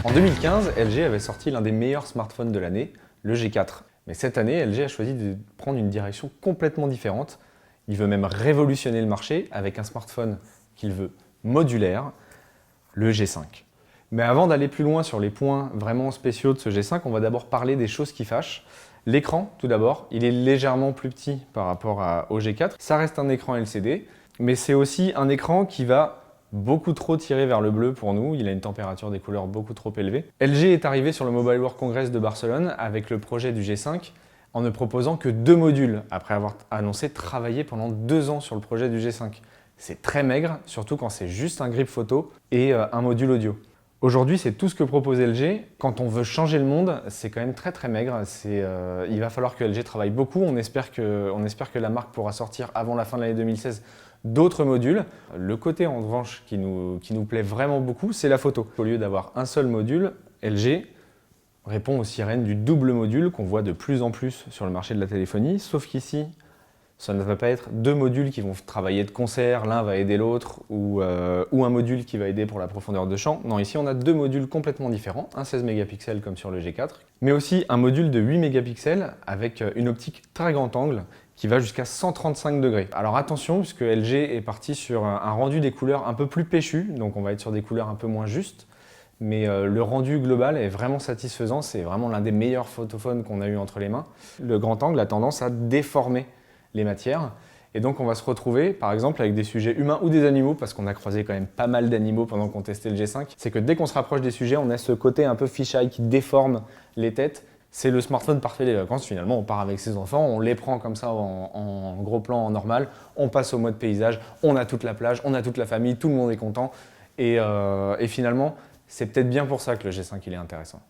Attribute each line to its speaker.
Speaker 1: En 2015, LG avait sorti l'un des meilleurs smartphones de l'année, le G4. Mais cette année, LG a choisi de prendre une direction complètement différente. Il veut même révolutionner le marché avec un smartphone qu'il veut modulaire, le G5. Mais avant d'aller plus loin sur les points vraiment spéciaux de ce G5, on va d'abord parler des choses qui fâchent. L'écran, tout d'abord, il est légèrement plus petit par rapport au G4. Ça reste un écran LCD, mais c'est aussi un écran qui va beaucoup trop tiré vers le bleu pour nous. Il a une température des couleurs beaucoup trop élevée. LG est arrivé sur le Mobile World Congress de Barcelone avec le projet du G5 en ne proposant que 2 modules, après avoir annoncé travailler pendant 2 ans sur le projet du G5. C'est très maigre, surtout quand c'est juste un grip photo et un module audio. Aujourd'hui, c'est tout ce que propose LG. Quand on veut changer le monde, c'est quand même très maigre. Il va falloir que LG travaille beaucoup. On espère que la marque pourra sortir avant la fin de l'année 2016 d'autres modules. Le côté en revanche qui nous plaît vraiment beaucoup, c'est la photo. Au lieu d'avoir un seul module, LG répond aux sirènes du double module qu'on voit de plus en plus sur le marché de la téléphonie, sauf qu'ici, ça ne va pas être 2 modules qui vont travailler de concert, l'un va aider l'autre, ou un module qui va aider pour la profondeur de champ. Non, ici on a 2 modules complètement différents, un 16 mégapixels comme sur le G4, mais aussi un module de 8 mégapixels avec une optique très grand angle qui va jusqu'à 135 degrés. Alors attention, puisque LG est parti sur un rendu des couleurs un peu plus péchu, donc on va être sur des couleurs un peu moins justes, mais le rendu global est vraiment satisfaisant, c'est vraiment l'un des meilleurs photophones qu'on a eu entre les mains. Le grand angle a tendance à déformer les matières. Et donc on va se retrouver par exemple avec des sujets humains ou des animaux, parce qu'on a croisé quand même pas mal d'animaux pendant qu'on testait le G5. C'est que dès qu'on se rapproche des sujets, on a ce côté un peu fisheye qui déforme les têtes. C'est le smartphone parfait des vacances finalement. On part avec ses enfants, on les prend comme ça en gros plan en normal, on passe au mode paysage, on a toute la plage, on a toute la famille, tout le monde est content. Et finalement, c'est peut-être bien pour ça que le G5 il est intéressant.